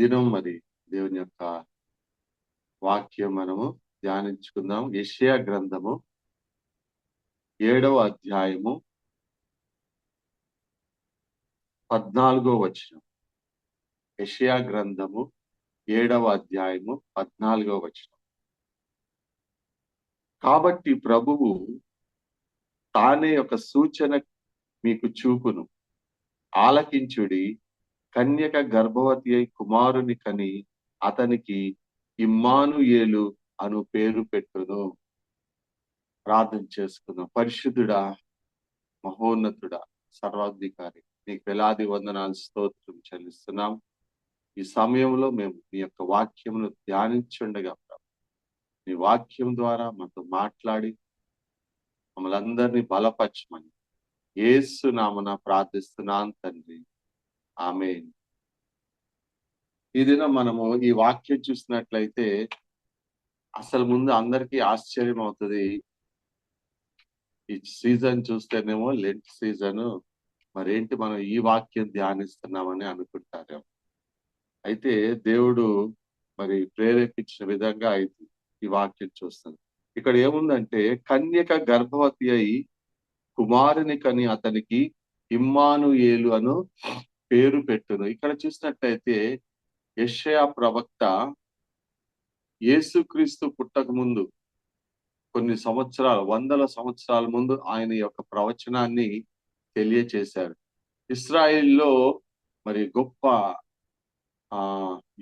దినం మరి దేవుని యొక్క వాక్యం మనము ధ్యానించుకుందాం. యెషయా గ్రంథము 7వ అధ్యాయము 14వ వచనం. యెషయా గ్రంథము 7వ అధ్యాయము 14వ వచనం. కాబట్టి ప్రభువు తానే ఒక సూచన మీకు చూపును, ఆలకించుడి. కన్యక గర్భవతి అయి కుమారుని కని అతనికి ఇమ్మానుయేలు అను పేరు పెట్టును. ప్రార్థన చేసుకుందాం. పరిశుద్ధుడా, మహోన్నతుడా, సర్వాధికారి, నీకు వేలాది వందనాలు స్తోత్రం చెల్లిస్తున్నాం. ఈ సమయంలో మేము నీ యొక్క వాక్యమును ధ్యానించుండగా నీ వాక్యం ద్వారా మనతో మాట్లాడి మమ్మల్ని అందరినీ బలపరచమని యేసు నామమున ప్రార్థిస్తున్నాను తండ్రి, ఆమేన్. ఈ దినం మనము ఈ వాక్యం చూసినట్లయితే అసలు ముందు అందరికీ ఆశ్చర్యం అవుతుంది. ఈ సీజన్ చూస్తేనేమో లెంట్ సీజన్, మరేంటి మనం ఈ వాక్యం ధ్యానిస్తున్నామని అనుకుంటారు. అయితే దేవుడు మరి ప్రేరేపించిన విధంగా అయితే ఈ వాక్యం చూస్తాను. ఇక్కడ ఏముందంటే, కన్యక గర్భవతి అయి కుమారుని కని అతనికి ఇమ్మానుయేలు అను పేరు పెట్టును. ఇక్కడ చూసినట్లయితే యెషయా ప్రవక్త యేసుక్రీస్తు పుట్టక ముందు కొన్ని సంవత్సరాలు, వందల సంవత్సరాల ముందు ఆయన యొక్క ప్రవచనాన్ని తెలియచేశారు. ఇశ్రాయేల్లో మరి గొప్ప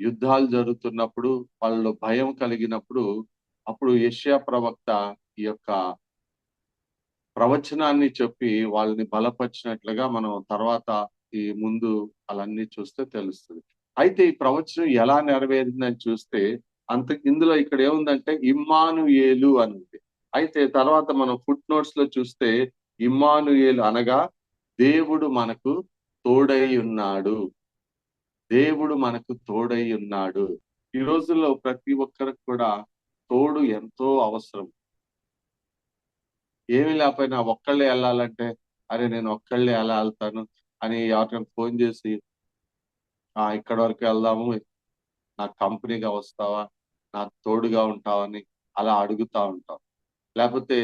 యుద్ధాలు జరుగుతున్నప్పుడు, వాళ్ళలో భయం కలిగినప్పుడు, అప్పుడు యెషయా ప్రవక్త ఈ యొక్క ప్రవచనాన్ని చెప్పి వాళ్ళని బలపరిచినట్లుగా మనం తర్వాత ఈ ముందు అలాన్ని చూస్తే తెలుస్తుంది. అయితే ఈ ప్రవచనం ఎలా నెరవేరిందని చూస్తే ఇందులో ఇక్కడ ఏముందంటే ఇమ్మానుయేలు అని ఉంది. అయితే తర్వాత మనం ఫుట్ నోట్స్ లో చూస్తే ఇమ్మానుయేలు అనగా దేవుడు మనకు తోడై ఉన్నాడు. దేవుడు మనకు తోడై ఉన్నాడు. ఈ రోజుల్లో ప్రతి ఒక్కరికి కూడా తోడు ఎంతో అవసరం. ఏమి లేకపోయినా ఒక్కళ్ళే వెళ్ళాలంటే, అరే నేను ఒక్కళ్ళే ఎలా వెళ్తాను అని ఎవరికైనా ఫోన్ చేసి ఇక్కడ వరకు వెళ్దాము, నాకు కంపెనీగా వస్తావా, నాకు తోడుగా ఉంటావని అలా అడుగుతా ఉంటాం. లేకపోతే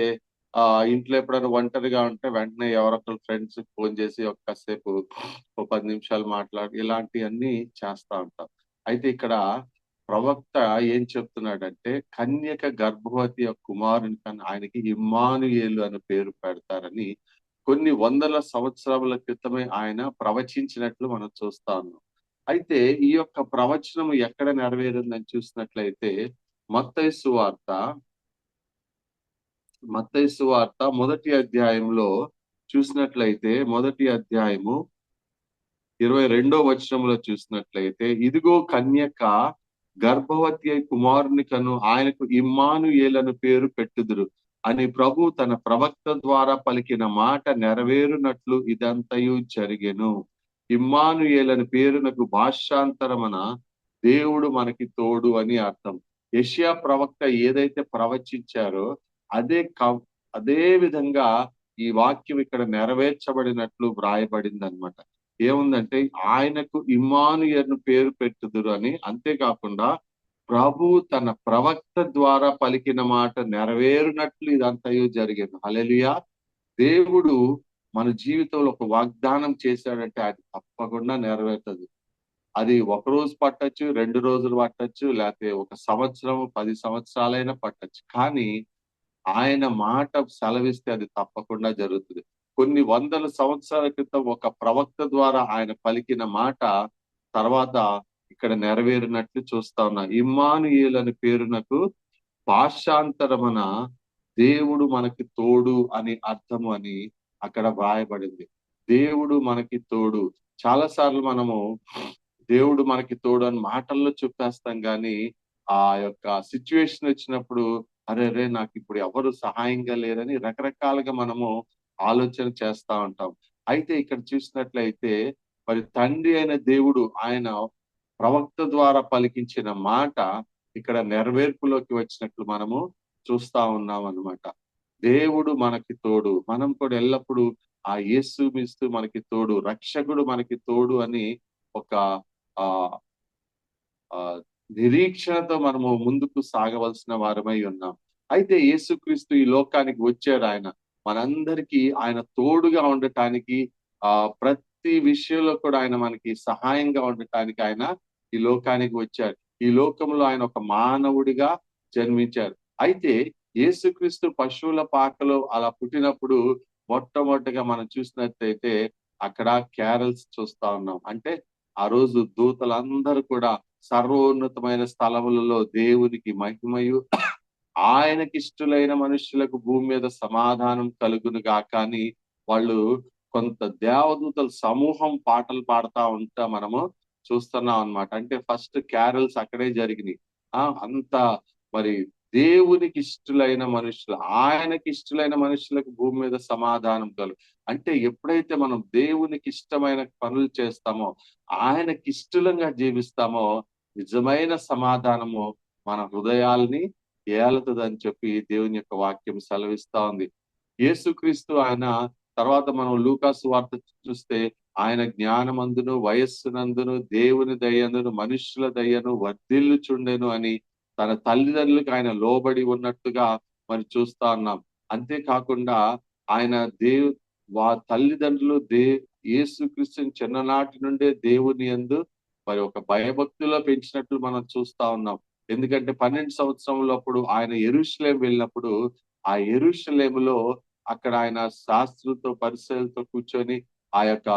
ఇంట్లో ఎప్పుడైనా ఒంటరిగా ఉంటే వెంటనే ఎవరొకరు ఫ్రెండ్స్ ఫోన్ చేసి ఒక్కసేపు 10 నిమిషాలు మాట్లాడి ఇలాంటివన్నీ చేస్తా ఉంటాం. అయితే ఇక్కడ ప్రవక్త ఏం చెప్తున్నాడంటే, కన్యక గర్భవతి కుమారుని కన్నా ఆయనకి ఇమ్మానుయేలు అని పేరు పెడతారని కొన్ని వందల సంవత్సరాల క్రితమే ఆయన ప్రవచించినట్లు మనం చూస్తా ఉన్నాం. అయితే ఈ యొక్క ప్రవచనం ఎక్కడ నెరవేరిందని చూసినట్లయితే మత్తయి సువార్త మొదటి అధ్యాయంలో చూసినట్లయితే, మొదటి అధ్యాయము 22వ వచనంలో చూసినట్లయితే, ఇదిగో కన్యక గర్భవతి అయి కుమారుని కను ఆయనకు ఇమ్మానుయేలను పేరు పెట్టుదురు అని ప్రభు తన ప్రవక్త ద్వారా పలికిన మాట నెరవేరునట్లు ఇదంతయు జరిగెను. ఇమ్మానుయేలను పేరునకు భాషాంతరమున దేవుడు మనకి తోడు అని అర్థం. యెషయా ప్రవక్త ఏదైతే ప్రవచించారో అదే విధంగా ఈ వాక్యం ఇక్కడ నెరవేర్చబడినట్లు వ్రాయబడింది అనమాట. ఏముందంటే, ఆయనకు ఇమ్మానుయేలు పేరు పెట్టుదురు అని. అంతేకాకుండా ప్రభు తన ప్రవక్త ద్వారా పలికిన మాట నెరవేరునట్లు ఇదంతయు జరిగింది. హల్లెలూయా. దేవుడు మన జీవితంలో ఒక వాగ్దానం చేశాడంటే అది తప్పకుండా నెరవేరుతుంది. అది ఒక రోజు పట్టొచ్చు, 2 రోజులు పట్టొచ్చు, లేకపోతే 1 సంవత్సరం, 10 సంవత్సరాలైనా పట్టొచ్చు. కానీ ఆయన మాట సెలవిస్తే అది తప్పకుండా జరుగుతుంది. కొన్ని వందల సంవత్సరాల క్రితం ఒక ప్రవక్త ద్వారా ఆయన పలికిన మాట తర్వాత ఇక్కడ నెరవేరినట్లు చూస్తా ఉన్నా. ఇమ్మానుయేలు అని పేరునకు భాషాంతరమున దేవుడు మనకి తోడు అని అర్థము అని అక్కడ వ్రాయబడింది. దేవుడు మనకి తోడు. చాలా సార్లు మనము దేవుడు మనకి తోడు అని మాటల్లో చెప్పేస్తాం, కానీ ఆ యొక్క సిచ్యువేషన్ వచ్చినప్పుడు అరే నాకు ఇప్పుడు ఎవరు సహాయంగా లేరని రకరకాలుగా మనము ఆలోచన చేస్తా ఉంటాం. అయితే ఇక్కడ చూసినట్లయితే మరి తండ్రి అయిన దేవుడు ఆయన ప్రవక్త ద్వారా పలికించిన మాట ఇక్కడ నెరవేర్పులోకి వచ్చినట్లు మనము చూస్తా ఉన్నాం అన్నమాట. దేవుడు మనకి తోడు. మనం కూడా ఎల్లప్పుడూ ఆ యేసుక్రీస్తు మనకి తోడు, రక్షకుడు మనకి తోడు అని ఒక ఆ నిరీక్షణతో మనము ముందుకు సాగవలసిన వారమై ఉన్నాం. అయితే యేసుక్రీస్తు ఈ లోకానికి వచ్చారు ఆయన. మనందరికీ ఆయన తోడుగా ఉండటానికి, ప్రతి విషయంలో కూడా ఆయన మనకి సహాయంగా ఉండటానికి ఆయన ఈ లోకానికి వచ్చారు. ఈ లోకంలో ఆయన ఒక మానవుడిగా జన్మించారు. అయితే యేసుక్రీస్తు పశువుల పాకలో అలా పుట్టినప్పుడు మొట్టమొదటిగా మనం చూసినట్టయితే అక్కడ క్యారల్స్ చూస్తా ఉన్నాం. అంటే ఆ రోజు దూతలందరూ కూడా సర్వోన్నతమైన స్థలములలో దేవునికి మహిమయు, ఆయనకిష్టులైన మనుష్యులకు భూమి మీద సమాధానం కలుగును గాక అని వాళ్ళు కొంత దేవదూతల సమూహం పాటలు పాడుతా ఉంటా మనము చూస్తున్నాం అన్నమాట. అంటే ఫస్ట్ క్యారల్స్ అక్కడే జరిగినాయి. అంత మరి దేవునికి ఇష్టలైన మనుషులు, ఆయనకి ఇష్టలైన మనుషులకు భూమి మీద సమాధానం కలుగు. అంటే ఎప్పుడైతే మనం దేవునికి ఇష్టమైన పనులు చేస్తామో, ఆయనకి ఇష్టలంగా జీవిస్తామో, నిజమైన సమాధానము మన హృదయాల్ని ఏలతదని చెప్పి దేవుని యొక్క వాక్యం సెలవిస్తా ఉంది. యేసుక్రీస్తు ఆయన తర్వాత మనం లూకా సువార్త చూస్తే ఆయన జ్ఞానమందును, వయస్సునందును, దేవుని దయందును, మనుష్యుల దయను వర్ధిల్లుచుండెను అని తన తల్లిదండ్రులకు ఆయన లోబడి ఉన్నట్టుగా మరి చూస్తా ఉన్నాం. అంతేకాకుండా ఆయన తల్లిదండ్రులు యేసుక్రీస్తుని చిన్ననాటి నుండే దేవుని యందు మరి ఒక భయభక్తిలో పెంచినట్లు మనం చూస్తా ఉన్నాం. ఎందుకంటే 12 సంవత్సరములప్పుడు ఆయన యెరూషలేము వెళ్ళినప్పుడు, ఆ యెరూషలేములో అక్కడ ఆయన శాస్త్రులతో, పరిసయ్యులతో కూర్చొని, ఆ యొక్క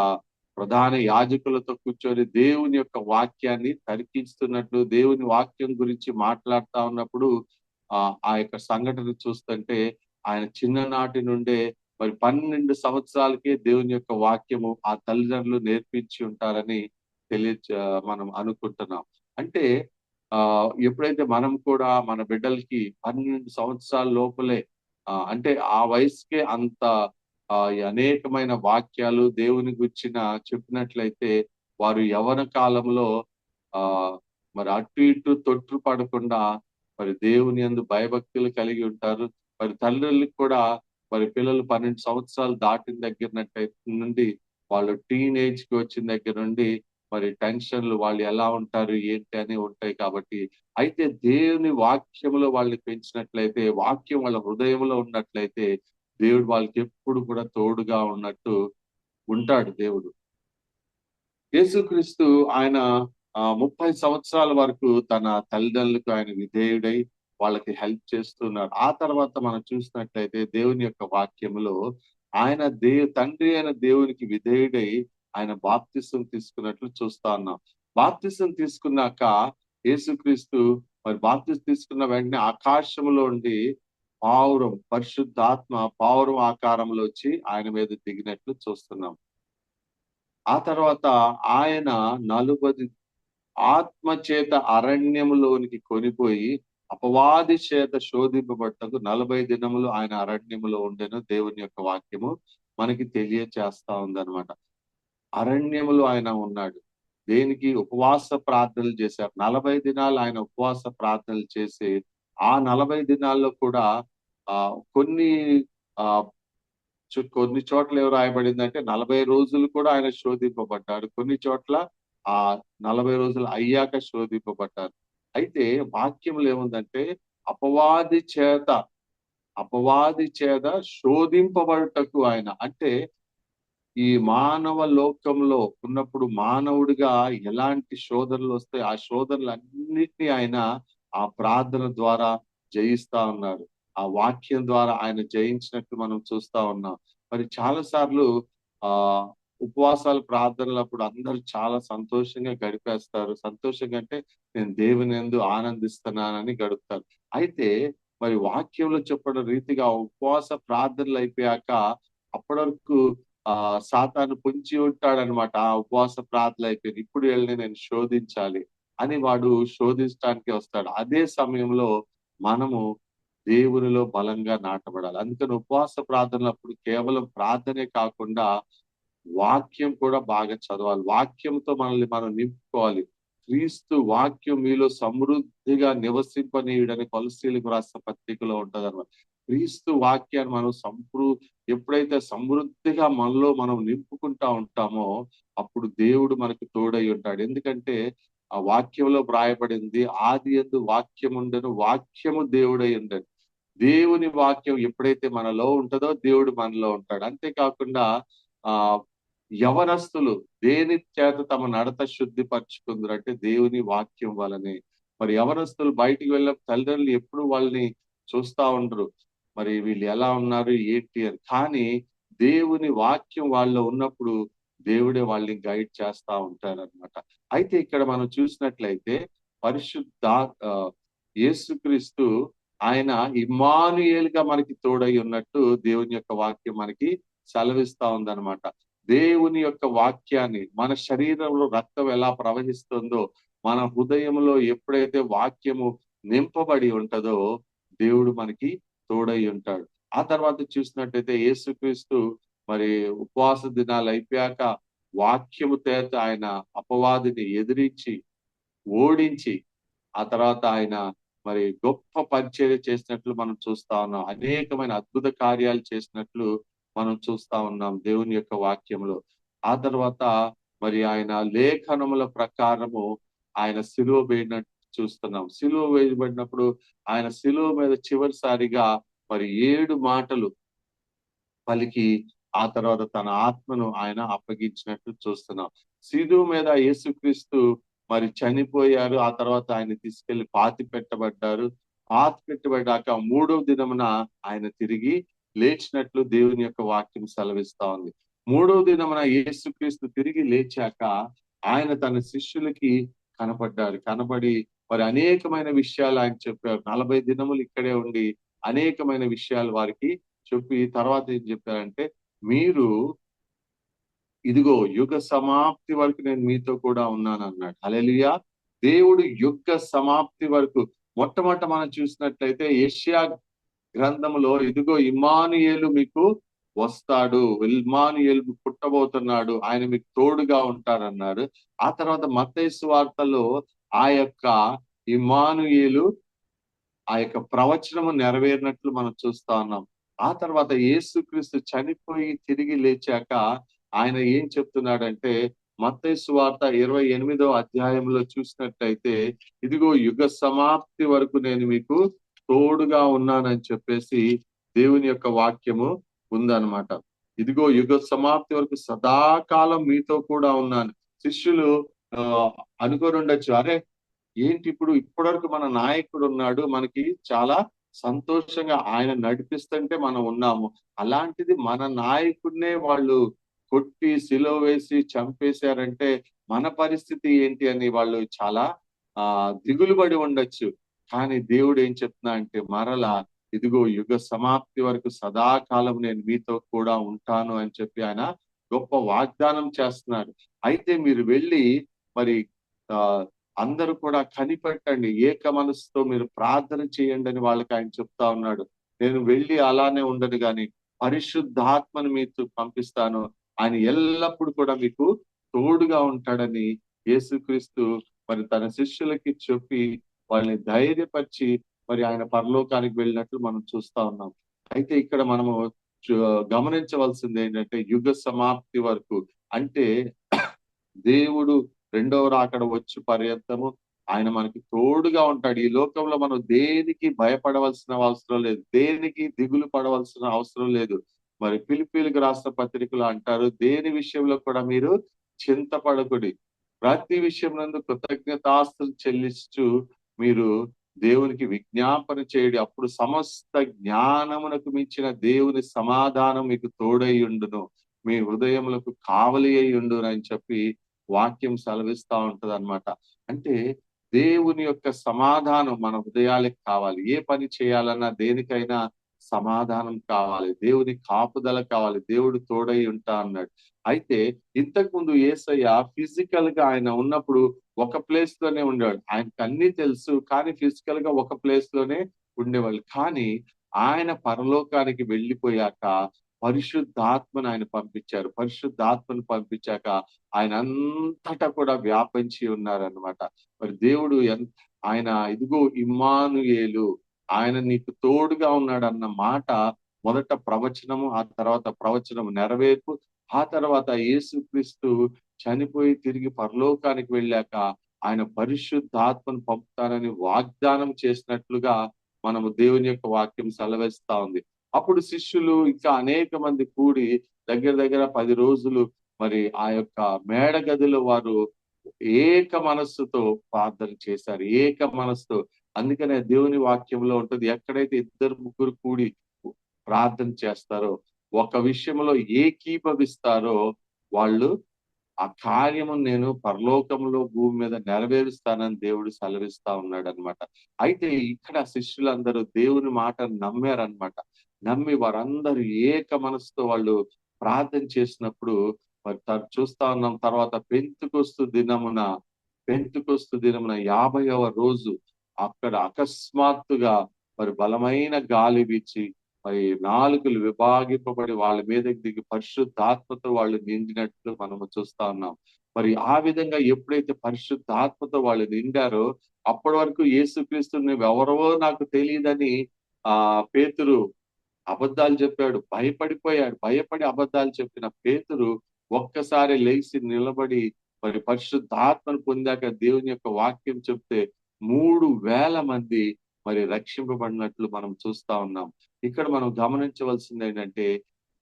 ప్రధాన యాజకులతో కూర్చొని దేవుని యొక్క వాక్యాన్ని తర్కిస్తున్నట్లు, దేవుని వాక్యం గురించి మాట్లాడుతా ఉన్నప్పుడు ఆ యొక్క సంఘటన చూస్తుంటే ఆయన చిన్ననాటి నుండే మరి 12 సంవత్సరాలకే దేవుని యొక్క వాక్యము ఆ తల్లిదండ్రులు నేర్పించి ఉంటారని మనం అనుకుంటున్నాం. అంటే ఎప్పుడైతే మనం కూడా మన బిడ్డలకి 12 సంవత్సరాల లోపలే, అంటే ఆ వయసుకే అంత ఈ అనేకమైన వాక్యాలు దేవుని గురించిన చెప్పినట్లయితే వారు యవ్వన కాలంలో మరి అటు ఇటు తొట్టు పడకుండా మరి దేవుని యందు భయభక్తులు కలిగి ఉంటారు. మరి తల్లులకు కూడా మరి పిల్లలు 12 సంవత్సరాలు దాటిన నుండి వాళ్ళు టీనేజ్ కి వచ్చిన దగ్గర నుండి మరి టెన్షన్లు, వాళ్ళు ఎలా ఉంటారు ఏంటి అని ఉంటాయి కాబట్టి, అయితే దేవుని వాక్యములో వాళ్ళని పెంచినట్లయితే, వాక్యం వాళ్ళ హృదయంలో ఉన్నట్లయితే దేవుడు వాళ్ళకి ఎప్పుడు కూడా తోడుగా ఉన్నట్టు ఉంటాడు దేవుడు. యేసుక్రీస్తు ఆయన 30 సంవత్సరాల వరకు తన తల్లిదండ్రులకు ఆయన విధేయుడై వాళ్ళకి హెల్ప్ చేస్తున్నారు. ఆ తర్వాత మనం చూసినట్లయితే దేవుని యొక్క వాక్యములో ఆయన తండ్రి అయిన దేవునికి విధేయుడై ఆయన బాప్తిసం తీసుకున్నట్లు చూస్తా ఉన్నాం. బాప్తిసం తీసుకున్నాక యేసుక్రీస్తు మరి బాప్తిసం తీసుకున్న వెంటనే ఆకాశంలో ఉండి పావురం, పరిశుద్ధాత్మ పావురం ఆకారంలో వచ్చి ఆయన మీద దిగినట్లు చూస్తున్నాం. ఆ తర్వాత ఆయన 40 ఆత్మ చేత అరణ్యములోనికి కొనిపోయి అపవాది చేత శోధింపబట్టకు 40 దినములు ఆయన అరణ్యములో ఉండెను. దేవుని యొక్క వాక్యము మనకి తెలియచేస్తా ఉందన్నమాట. అరణ్యములో ఆయన ఉన్నాడు. దేనికి? ఉపవాస ప్రార్థనలు చేశారు. 40 దినాలు ఆయన ఉపవాస ప్రార్థనలు చేసి, ఆ 40 దినాల్లో కూడా కొన్ని ఆహ్, కొన్ని చోట్ల ఏం రాయబడిందంటే 40 రోజులు కూడా ఆయన శోధింపబడ్డాడు. కొన్ని చోట్ల ఆ 40 రోజులు అయ్యాక శోధింపబడ్డారు. అయితే వాక్యంలో ఏముందంటే అపవాది చేత అపవాది చేత శోధింపబడుటకు ఆయన, అంటే ఈ మానవ లోకంలో ఉన్నప్పుడు మానవుడిగా ఎలాంటి శోధనలు వస్తాయి, ఆ శోధనలన్నిటినీ ఆయన ఆ ప్రార్థన ద్వారా జయిస్తా ఉన్నారు. ఆ వాక్యం ద్వారా ఆయన జయించినట్టు మనం చూస్తా ఉన్నాం. మరి చాలా సార్లు ఆ ఉపవాసాల ప్రార్థనలప్పుడు అందరూ చాలా సంతోషంగా గడిపేస్తారు. సంతోషంగా అంటే నేను దేవుని యందు ఆనందిస్తున్నానని గడుపుతారు. అయితే మరి వాక్యంలో చెప్పడం రీతిగా ఉపవాస ప్రార్థనలు అయిపోయాక అప్పటి వరకు సాతాను పొంచి ఉంటాడనమాట. ఆ ఉపవాస ప్రార్థనలు అయిపోయింది. ఇప్పుడు వీళ్ళని నేను శోధించాలి అని వాడు శోధించడానికి వస్తాడు. అదే సమయంలో మనము దేవునిలో బలంగా నాటబడాలి. అందుకని ఉపవాస ప్రార్థనలప్పుడు కేవలం ప్రార్థనే కాకుండా వాక్యం కూడా బాగా చదవాలి. వాక్యంతో మనల్ని మనం నింపుకోవాలి. క్రీస్తు వాక్యం మీలో సమృద్ధిగా నివసింపనీయుడని కొలస్సీలకు రాసిన పత్రికలో ఉంటదన్నమాట. క్రీస్తు వాక్యాన్ని మనం ఎప్పుడైతే సమృద్ధిగా మనలో మనం నింపుకుంటా ఉంటామో అప్పుడు దేవుడు మనకు తోడై ఉంటాడు. ఎందుకంటే ఆ వాక్యంలో వ్రాయబడింది, ఆది యందు వాక్యం ఉండెను, వాక్యము దేవుడై ఉండెను. దేవుని వాక్యం ఎప్పుడైతే మనలో ఉంటుందో దేవుడు మనలో ఉంటాడు. అంతేకాకుండా ఆ యవనస్తులు దేని చేత తమ నడత శుద్ధిపరచుకుందరు అంటే దేవుని వాక్యం వలనే. మరి యవనస్తులు బయటికి వెళ్ళిన తల్లిదండ్రులు ఎప్పుడు వాళ్ళని చూస్తా ఉండరు, మరి వీళ్ళు ఎలా ఉన్నారు ఏంటి అని. కానీ దేవుని వాక్యం వాళ్ళలో ఉన్నప్పుడు దేవుడే వాళ్ళని గైడ్ చేస్తా ఉంటారన్నమాట. అయితే ఇక్కడ మనం చూసినట్లయితే పరిశుద్ధ ఆ, యేసుక్రీస్తు ఆయన ఇమ్మానుయేలుగా మనకి తోడై ఉన్నట్టు దేవుని యొక్క వాక్యం మనకి సెలవిస్తా ఉందన్నమాట. దేవుని యొక్క వాక్యాన్ని మన శరీరంలో రక్తం ఎలా ప్రవహిస్తుందో మన హృదయంలో ఎప్పుడైతే వాక్యము నింపబడి ఉంటుందో దేవుడు మనకి తోడై ఉంటాడు. ఆ తర్వాత చూసినట్టయితే యేసుక్రీస్తు మరి ఉపవాస దినాలు అయిపోయాక వాక్యము చేత ఆయన అపవాదిని ఎదిరించి ఓడించి ఆ తర్వాత ఆయన మరి గొప్ప పరిచర్య చేసినట్లు మనం చూస్తా ఉన్నాం. అనేకమైన అద్భుత కార్యాలు చేసినట్లు మనం చూస్తా ఉన్నాం దేవుని యొక్క వాక్యంలో. ఆ తర్వాత మరి ఆయన లేఖనముల ప్రకారము ఆయన సిలువ వేయనట్టు చూస్తున్నాం. సిలువ వేయబడినప్పుడు ఆయన సిలువ మీద చివరిసారిగా మరి 7 మాటలు పలికి ఆ తర్వాత తన ఆత్మను ఆయన అప్పగించినట్టు చూస్తున్నాం. సిలువ మీద యేసుక్రీస్తు మరి చనిపోయారు. ఆ తర్వాత ఆయన తీసుకెళ్లి పాతి పెట్టబడ్డారు. పాతి పెట్టబడ్డాక 3వ దినమున ఆయన తిరిగి లేచినట్లు దేవుని యొక్క వాక్యం సెలవిస్తా ఉంది. 3వ దినమున యేసుక్రీస్తు తిరిగి లేచాక ఆయన తన శిష్యులకి కనపడ్డారు. కనబడి మరి అనేకమైన విషయాలు ఆయన చెప్పారు. 40 దినములు ఇక్కడే ఉండి అనేకమైన విషయాలు వారికి చెప్పి తర్వాత ఏం చెప్పారంటే, మీరు ఇదిగో యుగ సమాప్తి వరకు నేను మీతో కూడా ఉన్నాను అన్నాడు. హల్లెలూయా. దేవుడు యుగ సమాప్తి వరకు మొట్టమొదట మనం చూసినట్లయితే యెషయా గ్రంథములో ఇదిగో ఇమ్మానుయేలు మీకు వస్తాడు, ఇమ్మానుయేలు పుట్టబోతున్నాడు, ఆయన మీకు తోడుగా ఉంటారన్నాడు. ఆ తర్వాత మత్తయి సువార్తలో ఆ యొక్క ఇమ్మానుయేలు ఆ యొక్క ప్రవచనము నెరవేరినట్లు మనం చూస్తా ఉన్నాం. ఆ తర్వాత యేసుక్రీస్తు చనిపోయి తిరిగి లేచాక ఆయన ఏం చెప్తున్నాడంటే మత్తయి సువార్త 28వ అధ్యాయంలో చూసినట్టయితే ఇదిగో యుగ సమాప్తి వరకు నేను మీకు తోడుగా ఉన్నానని చెప్పేసి దేవుని యొక్క వాక్యము ఉందన్నమాట. ఇదిగో యుగ సమాప్తి వరకు సదాకాలం మీతో కూడా ఉన్నాను. శిష్యులు ఆ అనుకొని ఉండొచ్చు, అరే ఏంటి ఇప్పుడు ఇప్పటివరకు మన నాయకుడు ఉన్నాడు, మనకి చాలా సంతోషంగా ఆయన నడిపిస్తుంటే మనం ఉన్నాము, అలాంటిది మన నాయకుడినే వాళ్ళు కొట్టి సిలువ వేసి చంపేశారంటే మన పరిస్థితి ఏంటి అని వాళ్ళు చాలా దిగులు పడి ఉండొచ్చు. కానీ దేవుడు ఏం చెప్తున్నా అంటే మరలా ఇదిగో యుగ సమాప్తి వరకు సదాకాలం నేను మీతో కూడా ఉంటాను అని చెప్పి ఆయన గొప్ప వాగ్దానం చేస్తున్నాడు. అయితే మీరు వెళ్ళి మరి ఆ అందరూ కూడా కనిపెట్టండి, ఏక మనసుతో మీరు ప్రార్థన చేయండి అని వాళ్ళకి ఆయన చెప్తా ఉన్నాడు. నేను వెళ్ళి అలానే ఉండను గాని పరిశుద్ధాత్మను మీతో పంపిస్తాను, ఆయన ఎల్లప్పుడు కూడా మీకు తోడుగా ఉంటాడని యేసుక్రీస్తు మరి తన శిష్యులకి చెప్పి వాళ్ళని ధైర్యపరిచి మరి ఆయన పరలోకానికి వెళ్ళినట్లు మనం చూస్తా ఉన్నాం. అయితే ఇక్కడ మనము గమనించవలసింది ఏంటంటే యుగ సమాప్తి వరకు అంటే దేవుడు రెండవ రాకడ వచ్చు పర్యంతము ఆయన మనకి తోడుగా ఉంటాడు. ఈ లోకంలో మనం దేనికి భయపడవలసిన అవసరం లేదు, దేనికి దిగులు పడవలసిన అవసరం లేదు. మరి ఫిలిప్పీలకు రాసిన పత్రికలు అంటారు, దేని విషయంలో కూడా మీరు చింతపడకుడి, ప్రతి విషయం నందు కృతజ్ఞతాస్తులు చెల్లిస్తూ మీరు దేవునికి విజ్ఞాపన చేయడి, అప్పుడు సమస్త జ్ఞానమునకు మించిన దేవుని సమాధానం మీకు తోడై ఉండును, మీ హృదయములకు కావలి అయి ఉండును అని చెప్పి వాక్యం సెలవిస్తా ఉంటది అనమాట. అంటే దేవుని యొక్క సమాధానం మన హృదయాలకు కావాలి. ఏ పని చేయాలన్నా దేనికైనా సమాధానం కావాలి, దేవుని కాపుదల కావాలి, దేవుడు తోడై ఉంటా అన్నాడు. అయితే ఇంతకు ముందు యేసయ్య ఫిజికల్ గా ఆయన ఉన్నప్పుడు ఒక ప్లేస్ లోనే ఉండేవాడు. ఆయనకు అన్ని తెలుసు కానీ ఫిజికల్ గా ఒక ప్లేస్ లోనే ఉండేవాళ్ళు. కానీ ఆయన పరలోకానికి వెళ్ళిపోయాక పరిశుద్ధాత్మను ఆయన పంపించారు. పరిశుద్ధాత్మను పంపించాక ఆయన అంతటా కూడా వ్యాపించి ఉన్నారన్నమాట. మరి దేవుడు ఆయన ఇదిగో ఇమ్మానుయేలు, ఆయన నీకు తోడుగా ఉన్నాడన్న మాట మొదట ప్రవచనము, ఆ తర్వాత ప్రవచనం నెరవేర్పు, ఆ తర్వాత యేసుక్రీస్తు చనిపోయి తిరిగి పరలోకానికి వెళ్ళాక ఆయన పరిశుద్ధాత్మను పంపుతానని వాగ్దానం చేసినట్లుగా మనము దేవుని యొక్క వాక్యం సెలవిస్తా ఉంది. అప్పుడు శిష్యులు ఇంకా అనేక మంది కూడి దగ్గర దగ్గర 10 రోజులు మరి ఆ యొక్క మేడ గదిలో వారు ఏక మనస్సుతో ప్రార్థన చేశారు. ఏక మనస్సుతో. అందుకనే దేవుని వాక్యంలో ఉంటది, ఎక్కడైతే ఇద్దరు ముగ్గురు కూడి ప్రార్థన చేస్తారో, ఒక విషయంలో ఏకీభవిస్తారో వాళ్ళు ఆ కార్యము నేను పరలోకంలో భూమి మీద నెరవేరుస్తానని దేవుడు సెలవిస్తా ఉన్నాడన్నమాట. అయితే ఇక్కడ శిష్యులందరూ దేవుని మాట నమ్మారన్నమాట. నమ్మి వారందరూ ఏక మనసుతో వాళ్ళు ప్రార్థన చేసినప్పుడు మరి చూస్తా ఉన్నాం. తర్వాత పెంతుకొస్తు దినమున 50వ రోజు అక్కడ అకస్మాత్తుగా మరి బలమైన గాలి వీచి మరి నాలుకలు విభాగింపబడి వాళ్ళ మీదకి దిగి పరిశుద్ధాత్మతో వాళ్ళు నిండినట్లు మనము చూస్తా ఉన్నాం. మరి ఆ విధంగా ఎప్పుడైతే పరిశుద్ధాత్మతో వాళ్ళు నిండారో అప్పటి వరకు యేసుక్రీస్తు నువ్వెవరో నాకు తెలియదని పేతురు అబద్ధాలు చెప్పాడు. భయపడిపోయాడు. భయపడి అబద్ధాలు చెప్పిన పేతురు ఒక్కసారి లేచి నిలబడి మరి పరిశుద్ధాత్మను పొందాక దేవుని యొక్క వాక్యం చెప్తే 3,000 మంది మరి రక్షింపబడినట్లు మనం చూస్తా ఉన్నాం. ఇక్కడ మనం గమనించవలసింది ఏంటంటే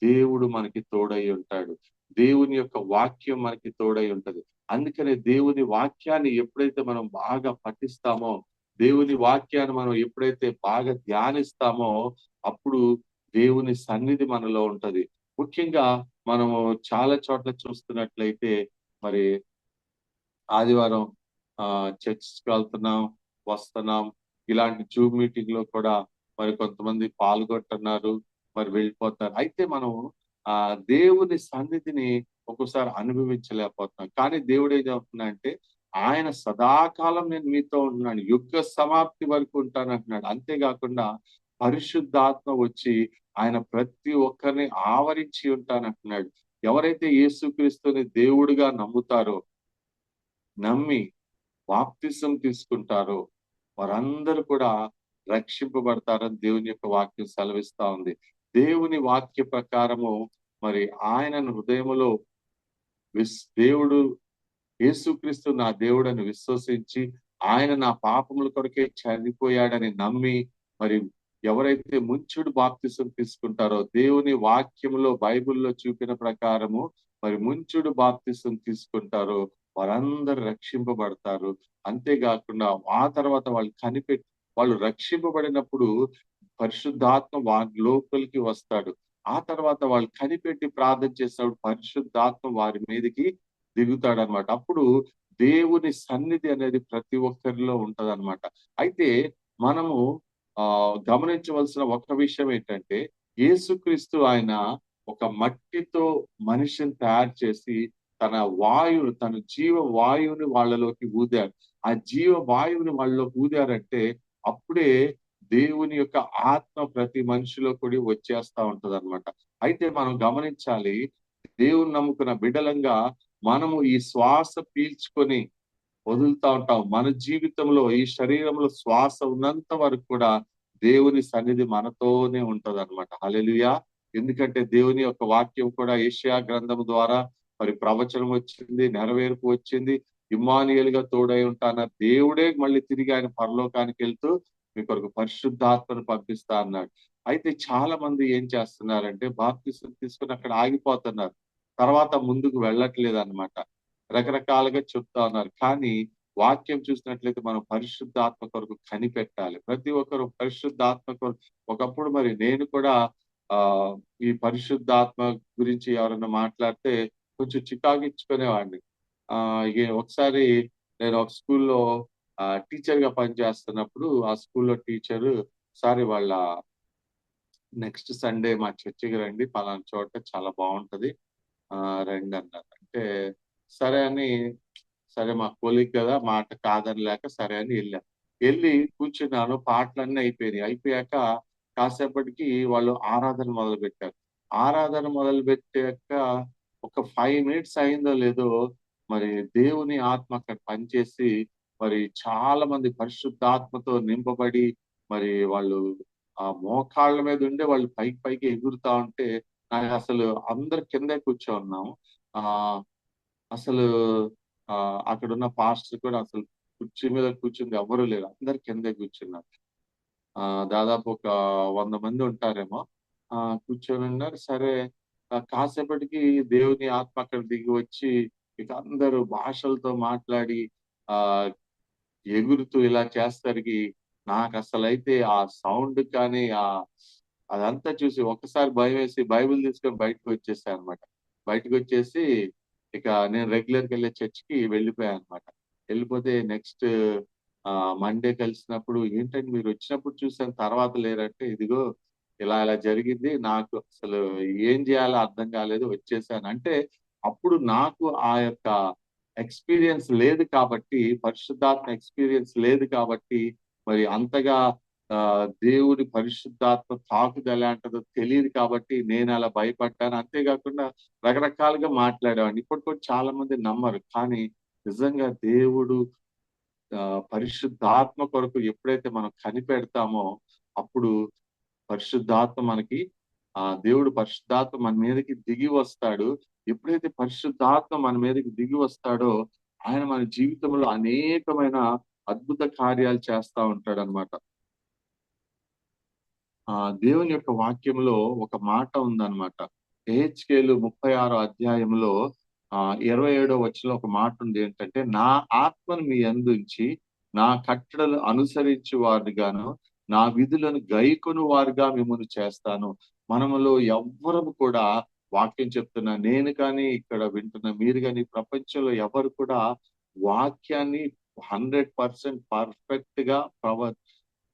దేవుడు మనకి తోడై ఉంటాడు. దేవుని యొక్క వాక్యం మనకి తోడై ఉంటది. అందుకనే దేవుని వాక్యాన్ని ఎప్పుడైతే మనం బాగా పఠిస్తామో, దేవుని వాక్యాన్ని మనం ఎప్పుడైతే బాగా ధ్యానిస్తామో అప్పుడు దేవుని సన్నిధి మనలో ఉంటది. ముఖ్యంగా మనము చాలా చోట్ల చూస్తున్నట్లయితే మరి ఆదివారం చర్చ్‌కి వెళ్తున్నాం, వస్తున్నాం. ఇలాంటి జూమ్ మీటింగ్ లో కూడా మరి కొంతమంది పాల్గొంటున్నారు, మరి వెళ్ళిపోతారు. అయితే మనం దేవుని సన్నిధిని ఒక్కోసారి అనుభవించలేకపోతున్నాం. కానీ దేవుడు ఏం చెప్తున్నాడంటే ఆయన సదాకాలం నేను మీతో ఉంటున్నాను, యుగ సమాప్తి వరకు ఉంటాను అంటున్నాడు. అంతేకాకుండా పరిశుద్ధాత్మ వచ్చి ఆయన ప్రతి ఒక్కరిని ఆవరించి ఉంటానంటున్నాడు. ఎవరైతే యేసుక్రీస్తుని దేవుడిగా నమ్ముతారో, నమ్మి బాప్తిసం తీసుకుంటారో వారందరూ కూడా రక్షింపబడతారని దేవుని యొక్క వాక్యం సెలవిస్తా ఉంది. దేవుని వాక్య ప్రకారము మరి ఆయనను హృదయములో దేవుడు యేసుక్రీస్తు నా దేవుడని విశ్వసించి ఆయన నా పాపముల కొరకే చనిపోయాడని నమ్మి మరి ఎవరైతే ముంచుడు బాప్తిసం తీసుకుంటారో దేవుని వాక్యంలో బైబిల్లో చూపిన ప్రకారము మరి ముంచుడు బాప్తిసం తీసుకుంటారో వారందరూ రక్షింపబడతారు. అంతేకాకుండా ఆ తర్వాత వాళ్ళు రక్షింపబడినప్పుడు పరిశుద్ధాత్మ వారి లోపలికి వస్తాడు. ఆ తర్వాత వాళ్ళు కనిపెట్టి ప్రార్థన చేసినప్పుడు పరిశుద్ధాత్మ వారి మీదకి దిగుతాడనమాట. అప్పుడు దేవుని సన్నిధి అనేది ప్రతి ఒక్కరిలో ఉంటదన్నమాట. అయితే మనము గమనించవలసిన ఒక విషయం ఏంటంటే యేసుక్రీస్తు ఆయన ఒక మట్టితో మనిషిని తయారు చేసి తన జీవ వాయువుని వాళ్ళలోకి ఊదారు. ఆ జీవ వాయువుని వాళ్ళలోకి ఊదారంటే అప్పుడే దేవుని యొక్క ఆత్మ ప్రతి మనిషిలో కూడా వచ్చేస్తా ఉంటదన్నమాట. అయితే మనం గమనించాలి, దేవుని నమ్ముకున్న బిడ్డలంగా మనము ఈ శ్వాస పీల్చుకొని వదులుతా ఉంటాం. మన జీవితంలో ఈ శరీరంలో శ్వాస ఉన్నంత వరకు కూడా దేవుని సన్నిధి మనతోనే ఉంటదన్నమాట. హల్లెలూయా. ఎందుకంటే దేవుని యొక్క వాక్యం కూడా యెషయా గ్రంథం ద్వారా మరి ప్రవచనం వచ్చింది, నెరవేర్పు వచ్చింది. ఇమ్మానుయేలుగా తోడై ఉంటాన దేవుడే మళ్ళీ తిరిగి ఆయన పరలోకానికి వెళ్తూ మీ కొరకు పరిశుద్ధాత్మను పంపిస్తా అన్నాడు. అయితే చాలా మంది ఏం చేస్తున్నారంటే బాప్తిసం తీసుకుని అక్కడ ఆగిపోతున్నారు. తర్వాత ముందుకు వెళ్ళట్లేదు అన్నమాట. రకరకాలుగా చెప్తా ఉన్నారు. కానీ వాక్యం చూసినట్లయితే మనం పరిశుద్ధాత్మ కొరకు కనిపెట్టాలి. ప్రతి ఒక్కరు పరిశుద్ధాత్మ కొరకు. ఒకప్పుడు మరి నేను కూడా ఈ పరిశుద్ధాత్మ గురించి ఎవరైనా మాట్లాడితే కొంచెం చికాకిచ్చుకునేవాడిని. ఒకసారి నేను ఒక స్కూల్లో టీచర్ గా పనిచేస్తున్నప్పుడు ఆ స్కూల్లో టీచరు సారి వాళ్ళ నెక్స్ట్ సండే మా చర్చికి రండి, పలానా చోట చాలా బాగుంటది రండి అన్నారు. అంటే సరే అని, సరే మా కొలీగ్ కదా మాట కాదని లేక సరే అని వెళ్ళి కూర్చున్నాను. పాటలన్నీ అయిపోయినాయి. అయిపోయాక కాసేపటికి వాళ్ళు ఆరాధన మొదలు పెట్టారు. ఆరాధన మొదలు పెట్టాక ఒక 5 మినిట్స్ అయిందో లేదో మరి దేవుని ఆత్మ అక్కడ పనిచేసి మరి చాలా మంది పరిశుద్ధాత్మతో నింపబడి మరి వాళ్ళు ఆ మోకాళ్ళ మీద ఉండే వాళ్ళు పైకి ఎగురుతా ఉంటే నాకు అసలు అందరు కిందే కూర్చో ఉన్నాం. ఆ అసలు అక్కడున్న పాస్టర్ కూడా అసలు కుర్చీ మీద కూర్చుంది ఎవ్వరూ లేరు. అందరు కిందే కూర్చున్నారు. దాదాపు ఒక 100 మంది ఉంటారేమో. కూర్చొనున్నారు. సరే కాసేపటికి దేవుని ఆత్మ అక్కడ దిగి వచ్చి ఇక అందరూ భాషలతో మాట్లాడి ఆహ్, ఎగురుతూ ఇలా చేస్తరికి నాకసలైతే ఆ సౌండ్ కానీ అదంతా చూసి ఒక్కసారి భయమేసి బైబిల్ తీసుకొని బయటకొచ్చేసానన్నమాట. బయటకొచ్చేసి ఇక నేను రెగ్యులర్‌గెళ్ళే చర్చ్‌కి వెళ్ళిపోయానన్నమాట. వెళ్ళిపోతే నెక్స్ట్ మండే కలిసినప్పుడు ఏంటండి మీరొచ్చినప్పుడు చూసాను తర్వాత లేరంటే, ఇదిగో ఇలా జరిగింది. నాకు అసలు ఏం జేయాలో అర్థం కాలేదు వచ్చేసాను. అంటే అప్పుడు నాకు ఆ యొక్క ఎక్స్‌పీరియన్స్ లేదు కాబట్టి, పరిశుద్ధాత్మ ఎక్స్‌పీరియన్స్ లేదు కాబట్టి, మరి అంతగా దేవుడి పరిశుద్ధాత్మ తాకుదల ఎలాంటిదో తెలీదు కాబట్టి నేనలా భయపడ్డాను. అంతే గాకుండా రకరకాలుగా మాట్లాడేవాడిని. ఇప్పటికి కూడా చాలా మంది నమ్మరు. కానీ నిజంగా దేవుడు పరిశుద్ధాత్మ కొరకు ఎప్పుడైతే మనం కనిపెడతామో, అప్పుడు పరిశుద్ధాత్మ మనకి దేవుడు పరిశుద్ధాత్మ మన మీదకి దిగి వస్తాడు. ఎప్పుడైతే పరిశుద్ధాత్మ మన మీదకి దిగి వస్తాడో, ఆయన మన జీవితంలో అనేకమైన అద్భుత కార్యాలు చేస్తా ఉంటాడనమాట. దేవుని యొక్క వాక్యంలో ఒక మాట ఉందన్నమాట. యెహెజ్కేలు 36 అధ్యాయంలో 27 వచనంలో ఒక మాట ఉంది ఏంటంటే, నా ఆత్మను మీ యందుంచి నా కట్టడలు అనుసరించు వారుగాను, నా విధులను గైకొను వారుగా మిమ్మును చేస్తాను. మనములో ఎవ్వరము కూడా వాక్యం చెప్తున్నా నేను కానీ, ఇక్కడ వింటున్న మీరు గాని, ప్రపంచంలో ఎవరు కూడా వాక్యాన్ని 100% పర్ఫెక్ట్‌గా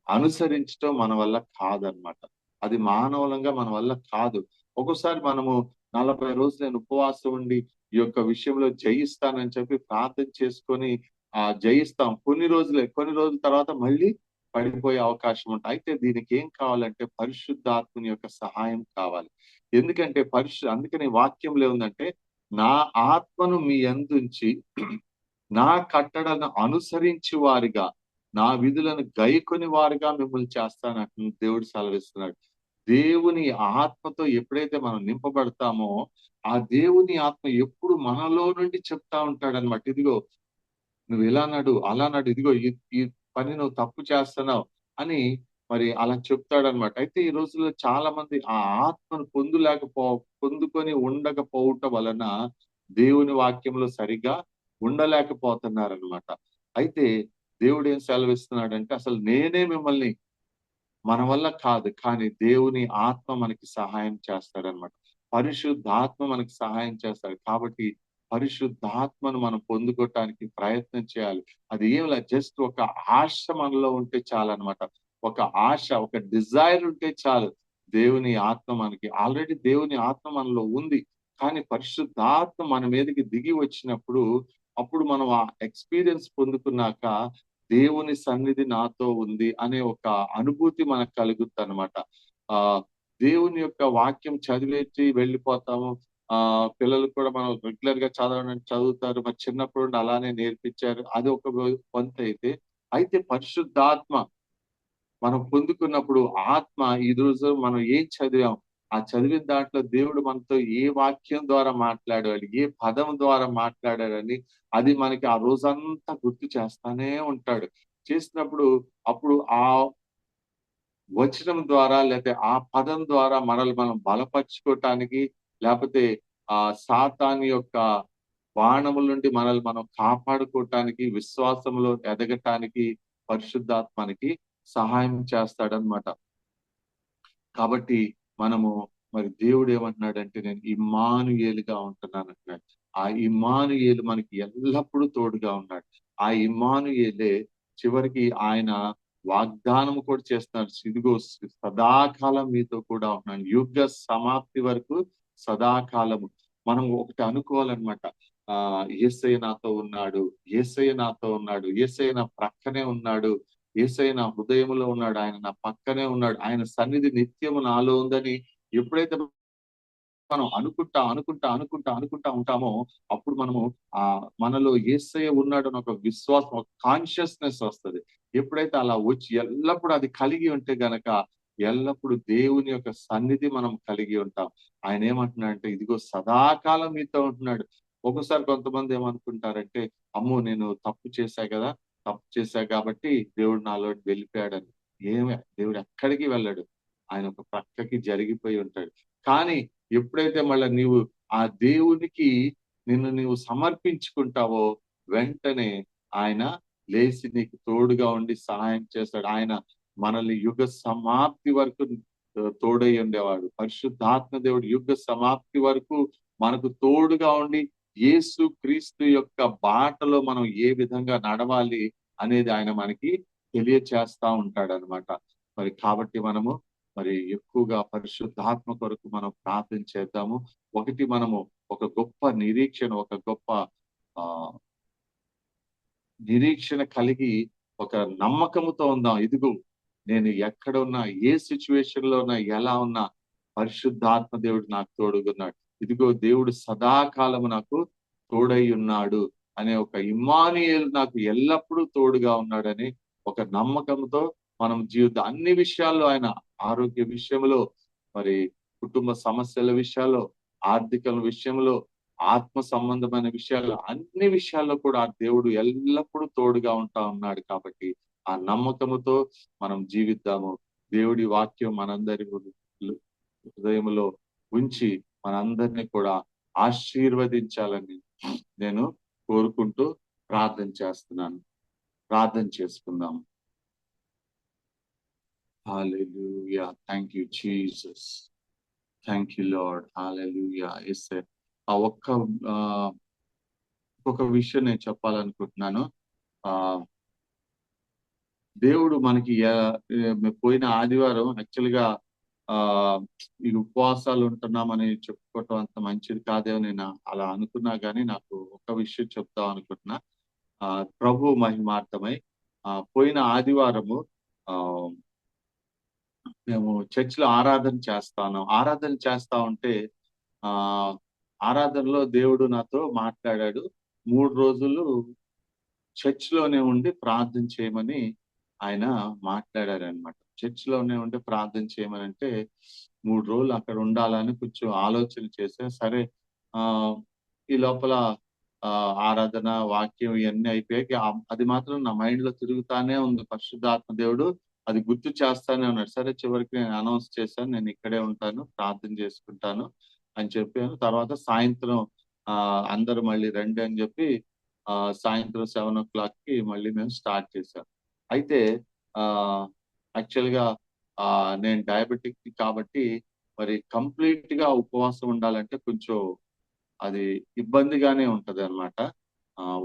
అనుసరించటం మన వల్ల కాదనమాట. అది మానవులంగా మన వల్ల కాదు. ఒక్కోసారి మనము 40 రోజులు నేను ఉపవాసం ఉండి ఈ యొక్క విషయంలో జయిస్తానని చెప్పి ప్రార్థన చేసుకొని జయిస్తాం. కొన్ని రోజులే. కొన్ని రోజుల తర్వాత మళ్ళీ పడిపోయే అవకాశం ఉంటాయి. అయితే దీనికి ఏం కావాలంటే పరిశుద్ధాత్మని యొక్క సహాయం కావాలి. ఎందుకంటే అందుకనే వాక్యంలో ఏముందంటే, నా ఆత్మను మీ యందుంచి నా కట్టడలను అనుసరించి వారిగా, నా విధులను గైకొని వారుగా మిమ్మల్ని చేస్తానంటున్న దేవుడు సెలవిస్తున్నాడు. దేవుని ఆత్మతో ఎప్పుడైతే మనం నింపబడతామో, ఆ దేవుని ఆత్మ ఎప్పుడు మనలో నుండి చెప్తా ఉంటాడన్నమాట. ఇదిగో నువ్వు ఇలా నడు, అలా నడు, ఇదిగో ఈ ఈ పని నువ్వు తప్పు చేస్తున్నావు అని మరి అలా చెప్తాడన్నమాట. అయితే ఈ రోజుల్లో చాలా మంది ఆ ఆత్మను పొందుకొని ఉండకపోవటం వలన దేవుని వాక్యంలో సరిగ్గా ఉండలేకపోతున్నారన్నమాట. అయితే దేవుడేం సెలవిస్తున్నాడంటే, అసలు నేనే మిమ్మల్ని మన వల్ల కాదు. కానీ దేవుని ఆత్మ మనకి సహాయం చేస్తాడన్నమాట. పరిశుద్ధాత్మ మనకి సహాయం చేస్తాడు. కాబట్టి పరిశుద్ధాత్మను మనం పొందుకోవటానికి ప్రయత్నం చేయాలి. అది ఏం లేదు జస్ట్ ఒక ఆశ మనలో ఉంటే చాలన్నమాట. ఒక ఆశ, ఒక డిజైర్ ఉంటే చాలు. దేవుని ఆత్మ మనకి ఆల్రెడీ దేవుని ఆత్మ మనలో ఉంది. కానీ పరిశుద్ధాత్మ మన మీదకి దిగి వచ్చినప్పుడు, అప్పుడు మనం ఆ ఎక్స్‌పీరియన్స్ పొందుకున్నాక దేవుని సన్నిధి నాతో ఉంది అనే ఒక అనుభూతి మనకు కలుగుద్దనమాట. ఆహ్, దేవుని యొక్క వాక్యం చదివేసి వెళ్ళిపోతాము. పిల్లలు కూడా మనం రెగ్యులర్‌గా చదవడం చదువుతారు. మరి చిన్నప్పుడు నుండి అలానే నేర్పించారు. అది ఒక వంతైతే. అయితే పరిశుద్ధాత్మ మనం పొందుకున్నప్పుడు ఆత్మ ఈరోజు మనం ఏం చదివాం, ఆ చదివిన దాంట్లో దేవుడు మనతో ఏ వాక్యం ద్వారా మాట్లాడాడు, ఏ పదం ద్వారా మాట్లాడాడని అది మనకి ఆ రోజంతా గుర్తు చేస్తానే ఉంటాడు. చేసినప్పుడు అప్పుడు ఆ వచనం ద్వారా లేతే ఆ పదం ద్వారా మనల్ని మనం బలపరుచుకోవటానికి లేపోతే సాతాను యొక్క బాణముల నుండి మనల్ని మనం కాపాడుకోవటానికి, విశ్వాసంలో ఎదగటానికి పరిశుద్ధాత్మ మనకి సహాయం చేస్తాడన్నమాట. కాబట్టి మనము మరి దేవుడు ఏమంటున్నాడంటే, నేను ఇమ్మానుయేలుగా ఉంటున్నానంటున్నాడు. ఆ ఇమ్మానుయేలు మనకి ఎల్లప్పుడూ తోడుగా ఉన్నాడు. ఆ ఇమ్మానుయేలే చివరికి ఆయన వాగ్దానం కూడా చేస్తున్నాడు. ఇదిగో సదాకాలం మీతో కూడా ఉంటున్నాను. యుగ సమాప్తి వరకు సదాకాలము. మనం ఒకటి అనుకోవాలన్నమాట. యేసయ్య నాతో ఉన్నాడు. యేసయ్య నాతో ఉన్నాడు. యేసయ్య నా ప్రక్కనే ఉన్నాడు. యేసయ్య నా హృదయంలో ఉన్నాడు. ఆయన నా పక్కనే ఉన్నాడు. ఆయన సన్నిధి నిత్యము నాలో ఉందని ఎప్పుడైతే మనం అనుకుంటా ఉంటామో, అప్పుడు మనము మనలో యేసయ్య ఉన్నాడని ఒక విశ్వాసం, ఒక కాన్షియస్‌నెస్ వస్తది. ఎప్పుడైతే అలా వచ్చి ఎల్లప్పుడూ అది కలిగి ఉంటే గనక, ఎల్లప్పుడూ దేవుని యొక్క సన్నిధి మనం కలిగి ఉంటాం. ఆయన ఏమంటున్నాడంటే, ఇదిగో సదాకాలం మీతో ఉంటున్నాడు. ఒక్కోసారి కొంతమంది ఏమనుకుంటారంటే, అమ్మో నేను తప్పు చేశా కదా, తప్పు చేశా కాబట్టి దేవుడు నాలో వెళ్ళిపోయాడని. దేవుడు ఎక్కడికి వెళ్ళడు. ఆయన ఒక ప్రక్కకి జరిగిపోయి ఉంటాడు. కానీ ఎప్పుడైతే మళ్ళా నీవు ఆ దేవునికి నిన్ను నీవు సమర్పించుకుంటావో వెంటనే ఆయన లేచి నీకు తోడుగా ఉండి సహాయం చేస్తాడు. ఆయన మనల్ని యుగ సమాప్తి వరకు తోడై ఉండేవాడు. పరిశుద్ధాత్మ దేవుడు యుగ సమాప్తి వరకు మనకు తోడుగా ఉండి యేసు క్రీస్తు యొక్క బాటలో మనం ఏ విధంగా నడవాలి అనేది ఆయన మనకి తెలియచేస్తా ఉంటాడనమాట. మరి కాబట్టి మనము మరి ఎక్కువగా పరిశుద్ధాత్మ కొరకు మనం ప్రార్థన చేద్దాము. ఒకటి మనము ఒక గొప్ప నిరీక్షణ, ఒక గొప్ప ఆ నిరీక్షణ కలిగి ఒక నమ్మకముతో ఉందాం. ఇదిగో నేను ఎక్కడ ఉన్నా, ఏ సిచ్యువేషన్ లో ఉన్నా, ఎలా ఉన్నా పరిశుద్ధాత్మ దేవుడు నాకు తోడుగున్నాడు. ఇదిగో దేవుడు సదాకాలము నాకు తోడై ఉన్నాడు అనే ఒక ఇమ్మానుయేలు నాకు ఎల్లప్పుడూ తోడుగా ఉన్నాడని ఒక నమ్మకంతో మనం అన్ని విషయాల్లో ఆయన ఆరోగ్య విషయంలో, మరి కుటుంబ సమస్యల విషయాల్లో, ఆర్థిక విషయంలో, ఆత్మ సంబంధమైన విషయాల్లో, అన్ని విషయాల్లో కూడా ఆ దేవుడు ఎల్లప్పుడూ తోడుగా ఉంటా ఉన్నాడు. కాబట్టి ఆ నమ్మకముతో మనం జీవిద్దాము. దేవుడి వాక్యం మనందరి హృదయంలో ఉంచి మనందరినీ కూడా ఆశీర్వదించాలని నేను కోరుకుంటూ ప్రార్థన చేస్తున్నాను. ప్రార్థన చేసుకుందాం. Hallelujah. Thank you Jesus. Thank you Lord. Hallelujah. యేసయ్య. ఆ ఒక్క ఒక విషయం నేను చెప్పాలనుకుంటున్నాను. ఆ దేవుడు మనకి పోయిన ఆదివారం యాక్చువల్ గా ఆ ఈ ఉపవాసాలు ఉంటున్నామని చెప్పుకోవటం అంత మంచిది కాదేమో నేను అలా అనుకున్నా గానీ నాకు ఒక విషయం చెప్తాం అనుకుంటున్నా. ప్రభు మహిమార్థమై పోయిన ఆదివారము ఆ మేము చర్చ్ లో ఆరాధన చేస్తా ఉంటే ఆ ఆరాధనలో దేవుడు నాతో మాట్లాడాడు. 3 రోజులు చర్చ్ లోనే ఉండి ప్రార్థన చేయమని ఆయన మాట్లాడారనమాట. చర్చ్ లోనే ఉండి ప్రార్థన చేయమని అంటే 3 రోజులు అక్కడ ఉండాలని కొంచెం ఆలోచన చేశా. సరే ఆ ఈ లోపల ఆరాధన, వాక్యం ఇవన్నీ అయిపోయాక అది మాత్రం నా మైండ్ లో తిరుగుతానే ఉంది. పరిశుద్ధాత్మ దేవుడు అది గుర్తు చేస్తానే ఉన్నాడు. సరే చివరికి నేను అనౌన్స్ చేశాను. నేను ఇక్కడే ఉంటాను, ప్రార్థన చేసుకుంటాను అని చెప్పాను. తర్వాత సాయంత్రం అందరూ మళ్ళీ రండి అని చెప్పి సాయంత్రం 7:00కి మళ్ళీ మేము స్టార్ట్ చేశాం. అయితే యాక్చువల్ గా నేను డయాబెటిక్ కాబట్టి మరి కంప్లీట్ గా ఉపవాసం ఉండాలంటే కొంచెం అది ఇబ్బందిగానే ఉంటదనమాట.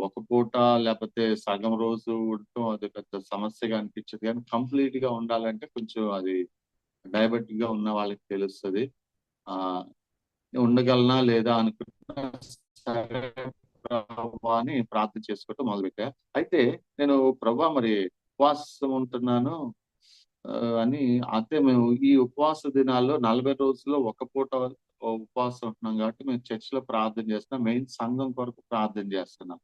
ఒక పూట లేకపోతే సగం రోజు ఉండటం అది పెద్ద సమస్యగా అనిపించదు. కానీ కంప్లీట్ గా ఉండాలంటే కొంచెం అది డయాబెటిక్ గా ఉన్న వాళ్ళకి తెలుస్తది. ఆహ్, ఉండగలనా లేదా అనుకుంటున్నా. సరే ప్రభువా అని ప్రార్థన చేసుకోవటం మొదలుపెట్టా. అయితే నేను ప్రభువా మరి ఉపవాసం ఉంటున్నాను అని అంటే మేము ఈ ఉపవాస దినాల్లో 40 రోజుల్లో ఒక పూట ఉపవాసం ఉంటున్నాం కాబట్టి మేము చర్చిలో ప్రార్థన చేస్తున్నాం. మెయిన్ సంఘం కొరకు ప్రార్థన చేస్తున్నాం.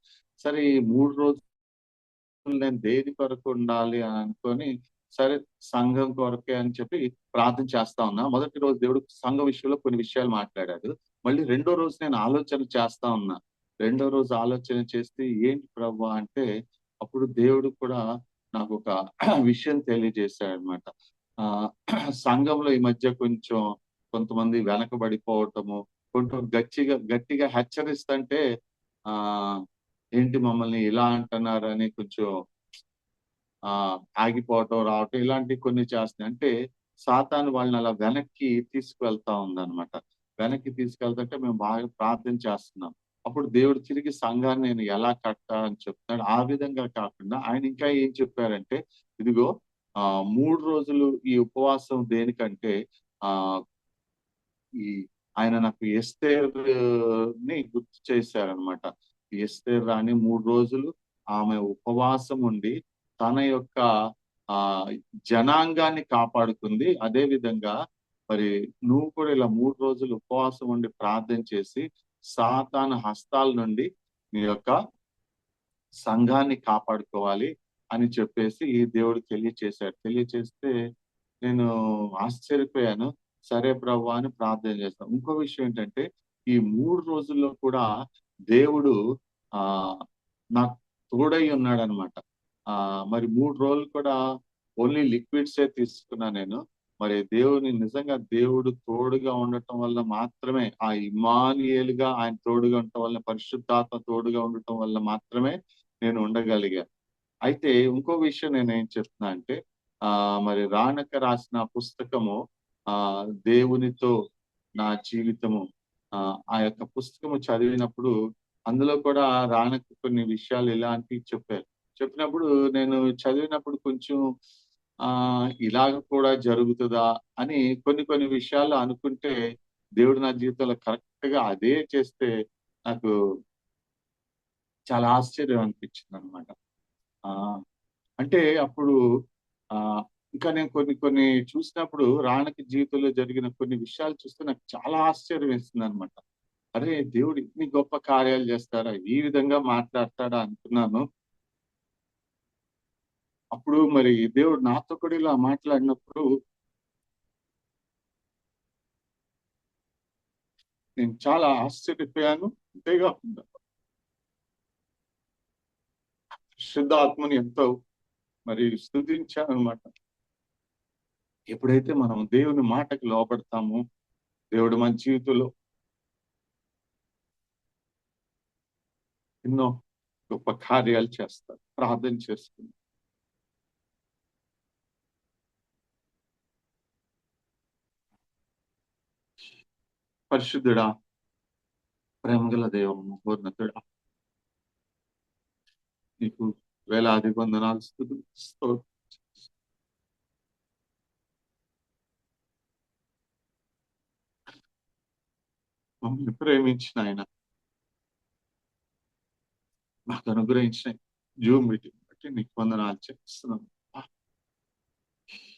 సరే ఈ 3 రోజులు నేను దేని కొరకు ఉండాలి అని అనుకొని సరే సంఘం కొరకే అని చెప్పి ప్రార్థన చేస్తా ఉన్నా. మొదటి రోజు దేవుడు సంఘం విషయంలో కొన్ని విషయాలు మాట్లాడాడు. మళ్ళీ రెండో రోజు నేను ఆలోచన చేస్తా ఉన్నా. రెండో రోజు ఆలోచన చేస్తే ఏంటి ప్రభువా అంటే అప్పుడు దేవుడు కూడా నాకు ఒక విషయం తెలియజేశాడనమాట. సంఘంలో ఈ మధ్య కొంచెం కొంతమంది వెనకబడిపోవటము, కొంచెం గట్టిగా హెచ్చరిస్తుంటే ఆ ఏంటి మమ్మల్ని ఇలా అంటున్నారని కొంచెం ఆగిపోవటం, రావటం ఇలాంటివి కొన్ని చేస్తున్నాయి. అంటే సాతాను వాళ్ళని అలా వెనక్కి తీసుకువెళ్తా ఉందన్నమాట. వెనక్కి తీసుకెళ్తుంటే మేము బాగా ప్రార్థన చేస్తున్నాం. అప్పుడు దేవుడు తిరిగి సంఘాన్ని నేను ఎలా కట్టా అని చెప్తున్నాడు. ఆ విధంగా కాకుండా ఆయన ఇంకా ఏం చెప్పారంటే, ఇదిగో 3 రోజులు ఈ ఉపవాసం దేనికంటే ఆహ్, ఈ ఆయన నాకు ఎస్తేరుని గుర్తు చేశారనమాట. ఎస్తేరు రాణి 3 రోజులు ఆమె ఉపవాసం ఉండి తన యొక్క జనాంగాన్ని కాపాడుకుంది. అదే విధంగా మరి నువ్వు కూడా ఇలా 3 రోజులు ఉపవాసం ఉండి ప్రార్థన చేసి సాతాను హస్తాల నుండి నీ యొక్క సంఘాన్ని కాపాడుకోవాలి అని చెప్పేసి ఈ దేవుడు తెలియచేశాడు. తెలియచేస్తే నేను ఆశ్చర్యపోయాను. సరే ప్రభువా అని ప్రార్థన చేస్తాం. ఇంకో విషయం ఏంటంటే ఈ 3 రోజుల్లో కూడా దేవుడు ఆ నాకు తోడై ఉన్నాడు అనమాట. మరి 3 రోజులు కూడా ఓన్లీ లిక్విడ్సే తీసుకున్నా నేను. మరి నిజంగా దేవుడు తోడుగా ఉండటం వల్ల మాత్రమే, ఆ ఇమ్మానుయేలుగా ఆయన తోడుగా ఉండటం వల్ల, పరిశుద్ధాత్మ తోడుగా ఉండటం వల్ల మాత్రమే నేను ఉండగలిగా. అయితే ఇంకో విషయం నేనేం చెప్తున్నా అంటే, మరి రానక రాసిన పుస్తకము దేవునితో నా జీవితము, ఆ యొక్క పుస్తకము చదివినప్పుడు అందులో కూడా రానక కొన్ని విషయాలు ఇలాంటివి చెప్పారు. చెప్పినప్పుడు నేను చదివినప్పుడు కొంచెం ఇలాగ కూడా జరుగుతుందా అని కొన్ని కొన్ని విషయాలు అనుకుంటే, దేవుడు నా జీవితంలో కరెక్ట్ గా అదే చేస్తే నాకు చాలా ఆశ్చర్యం అనిపించింది అనమాట. ఆ అంటే అప్పుడు ఆహ్, ఇంకా నేను కొన్ని కొన్ని చూసినప్పుడు రాణకి జీవితంలో జరిగిన కొన్ని విషయాలు చూస్తే నాకు చాలా ఆశ్చర్యం వేసిందనమాట. అరే! దేవుడు ఇన్ని గొప్ప కార్యాలు చేస్తాడా? ఈ విధంగా మాట్లాడతాడా అనుకున్నాను. అప్పుడు మరి దేవుడు నాతో కూడా ఇలా మాట్లాడినప్పుడు నేను చాలా ఆశ్చర్యపోయాను. అంతేకాకుండా పరిశుద్ధాత్మని ఎంతో మరి స్తుతించాననమాట. ఎప్పుడైతే మనం దేవుని మాటకు లోబడతామో, దేవుడు మన జీవితంలో ఎన్నో గొప్ప కార్యాలు చేస్తారు. ప్రార్థన చేసుకుందాం. పరిశుద్ధుడా, ప్రేమగల దేవము, మహోన్నతుడా, నీకు వేలాది వందనాలు, స్తుతులు, మమ్మల్ని ప్రేమించిన ఆయన మాకు అనుగ్రహించిన జూమ్ మీటింగ్ బట్టి నీకు వందనాలు చెల్లిస్తున్నాం. ఆ,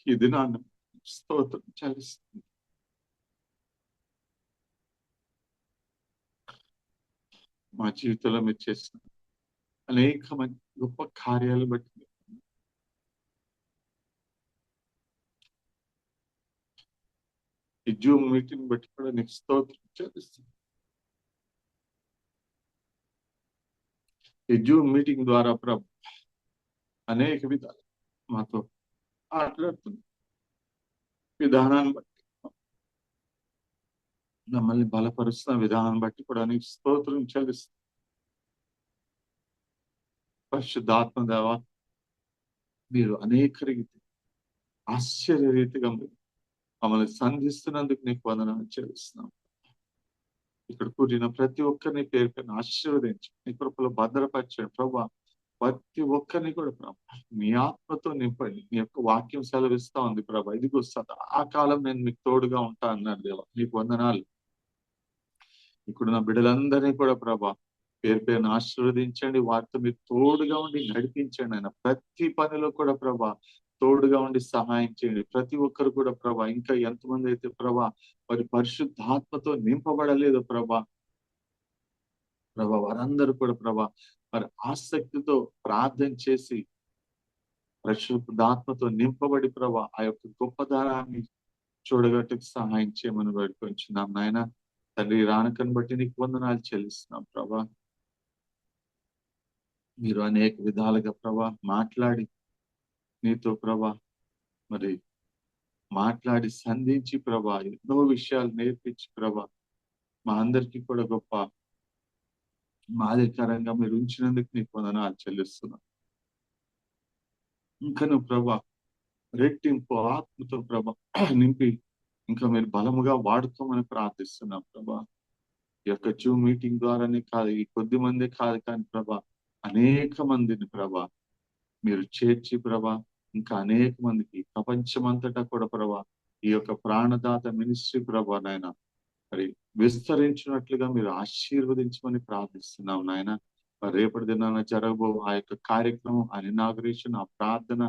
ఈ దినాన్ని స్తోత్రం చెల్లిస్తుంది. మా జీవితంలో మీరు చేసిన అనేకమైన గొప్ప కార్యాలు బట్టి ఈ జూమ్ మీటింగ్ బట్టి కూడా నీకు స్తోత్రం చెల్లిస్తుంది. ఈ జూమ్ మీటింగ్ ద్వారా ప్రభు అనేక విధాలు మాతో మాట్లాడుతున్న విధానాన్ని బట్టి, మమ్మల్ని బలపరుస్తున్న విధానం బట్టి కూడా నీకు స్తోత్రం చెల్లిస్తుంది. పరిశుద్ధాత్మ దేవ, మీరు అనేక రీతి ఆశ్చర్య రీతిగా మీరు మమ్మల్ని సంధిస్తున్నందుకు నీకు వందనాలు చెల్లిస్తున్నాం. ఇక్కడ కూడిన ప్రతి ఒక్కరిని పేరు పైన ఆశీర్వదించి నీ కృపలో భద్రపరచండి ప్రభా. ప్రతి ఒక్కరిని కూడా ప్రభా మీ ఆత్మతో నింపండి. మీ యొక్క వాక్యం సెలవిస్తా ఉంది ప్రభా. ఇదిగో ఆ కాలం నేను మీకు తోడుగా ఉంటా అన్నాడు దేవా. నీకు వందనాలు. ఇప్పుడు నా బిడ్డలందరినీ కూడా ప్రభా పేరు పేరును ఆశీర్వదించండి. వారితో మీరు తోడుగా ఉండి నడిపించండి ఆయన. ప్రతి పనిలో కూడా ప్రభా తోడుగా ఉండి సహాయం చేయండి. ప్రతి ఒక్కరు కూడా ప్రభా, ఇంకా ఎంతమంది అయితే ప్రభా మరి పరిశుద్ధాత్మతో నింపబడలేదు ప్రభా, వారందరూ కూడా ప్రభా మరి ఆసక్తితో ప్రార్థన చేసి పరిశుద్ధాత్మతో నింపబడి ప్రభా ఆ యొక్క గొప్ప దారాన్ని చూడగట్టుకు సహాయం చేయమని వేడుకొంచున్నాం నాయన. తండ్రి, రానకను బట్టి నీకు వందనాలు చెల్లిస్తున్నాం ప్రభా. మీరు అనేక విధాలుగా ప్రభా మాట్లాడి నీతో ప్రభా మరి మాట్లాడి సంధించి ప్రభా ఎన్నో విషయాలు నేర్పించి ప్రభా మా అందరికీ కూడా గొప్ప మాదిరికరంగా మీరు ఉంచినందుకు నీకు వందనాలు చెల్లిస్తున్నాం. ఇంకా నువ్వు ప్రభా రెట్టింపు ఆత్మతో ప్రభా నింపి ఇంకా మీరు బలముగా వాడుకోమని ప్రార్థిస్తున్నాం ప్రభా. ఈ యొక్క జూమ్ మీటింగ్ ద్వారానే కాదు, ఈ కొద్ది మంది కాదు కానీ ప్రభా అనేక మందిని ప్రభా మీరు చేర్చి ప్రభా ఇంకా అనేక మందికి ప్రపంచమంతటా కూడా ప్రభా ఈ యొక్క ప్రాణదాత మినిస్ట్రీ ప్రభా నాయన మరి విస్తరించినట్లుగా మీరు ఆశీర్వదించమని ప్రార్థిస్తున్నాం నాయన. మరి రేపటి దినాన జరగబో ఆ యొక్క కార్యక్రమం, ఆ ఇనాగ్రేషన్, ఆ ప్రార్థన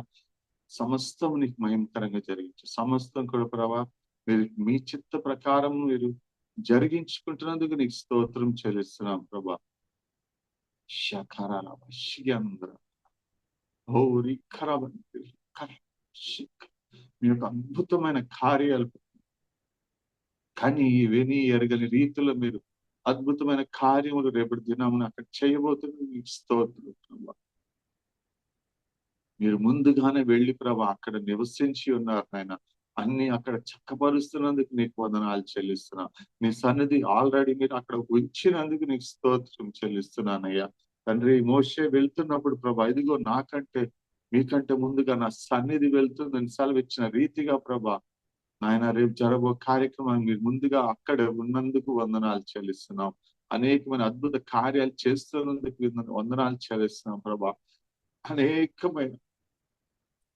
సమస్తం నీకు మహిమకరంగా జరిగించు. సమస్తం కూడా ప్రభా మీరు మీ చిత్త ప్రకారం మీరు జరిగించుకుంటున్నందుకు నీకు స్తోత్రం చెల్లిస్తున్నాం ప్రభా. శకరాల వశ్యంద్ర హోరి ఖరాబంతి మీ యొక్క అద్భుతమైన కార్యాలు కానీ విని ఎరగని రీతిలో మీరు అద్భుతమైన కార్యములు రేపటి దినమున అక్కడ చేయబోతున్న నీకు స్తోత్రం ప్రభా. మీరు ముందుగానే వెళ్ళి ప్రభా అక్కడ నివసించి ఉన్నారు నాయన. అన్ని అక్కడ చక్కపరుస్తున్నందుకు నీకు వందనాలు చెల్లిస్తున్నా. నీ సన్నిధి ఆల్రెడీ మీరు అక్కడ ఉంచినందుకు నీకు స్తోత్రం చెల్లిస్తున్నానయ్యా. తండ్రి, మోషే వెళ్తున్నప్పుడు ప్రభా ఇదిగో నాకంటే మీకంటే ముందుగా నా సన్నిధి వెళ్తుందని సెలవిచ్చిన రీతిగా ప్రభా నాయన రేపు జరగబో కార్యక్రమాన్ని మీరు ముందుగా అక్కడ ఉన్నందుకు వందనాలు చెల్లిస్తున్నాం. అనేకమైన అద్భుత కార్యాలు చేస్తున్నందుకు వందనాలు చెల్లిస్తున్నాం ప్రభా. అనేకమైన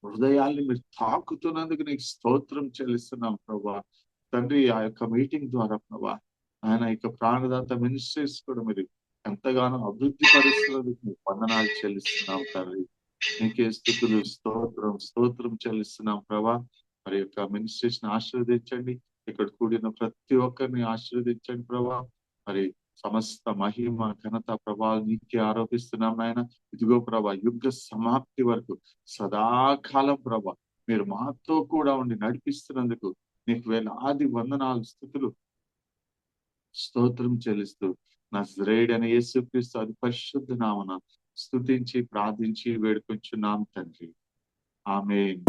హృదయాల్ని మీరు తాకుతున్నందుకు నీకు స్తోత్రం చెల్లిస్తున్నాం ప్రభా. తండ్రి, ఆ యొక్క మీటింగ్ ద్వారా ప్రభా ఆయన యొక్క ప్రాణదాత మినిస్ట్రీస్ కూడా మీరు ఎంతగానో అభివృద్ధి పరుస్తున్నందుకు మీకు వందనాలు చెల్లిస్తున్నాం తండ్రి. నీకే స్తుతులు, స్తోత్రం చెల్లిస్తున్నాం ప్రభా. మరి యొక్క మినిస్ట్రీస్ ని ఆశీర్వదించండి. ఇక్కడ కూడిన ప్రతి ఒక్కరిని ఆశీర్వదించండి ప్రభా. మరి సమస్త మహిమ ఘనత ప్రభావం నీకే ఆరోపిస్తున్నాం నాయన. ఇదిగో ప్రభా యుగ సమాప్తి వరకు సదాకాలం ప్రభా మీరు మాతో కూడా ఉండి నడిపిస్తున్నందుకు నీకు వేలాది వందనాలు, స్తుతులు, స్తోత్రం చెల్లిస్తూ నజరేయుడైన యేసుక్రీస్తు అతి పరిశుద్ధ నామమున స్తుతించి ప్రార్థించి వేడుకొంచున్నాం తండ్రి. ఆమేన్.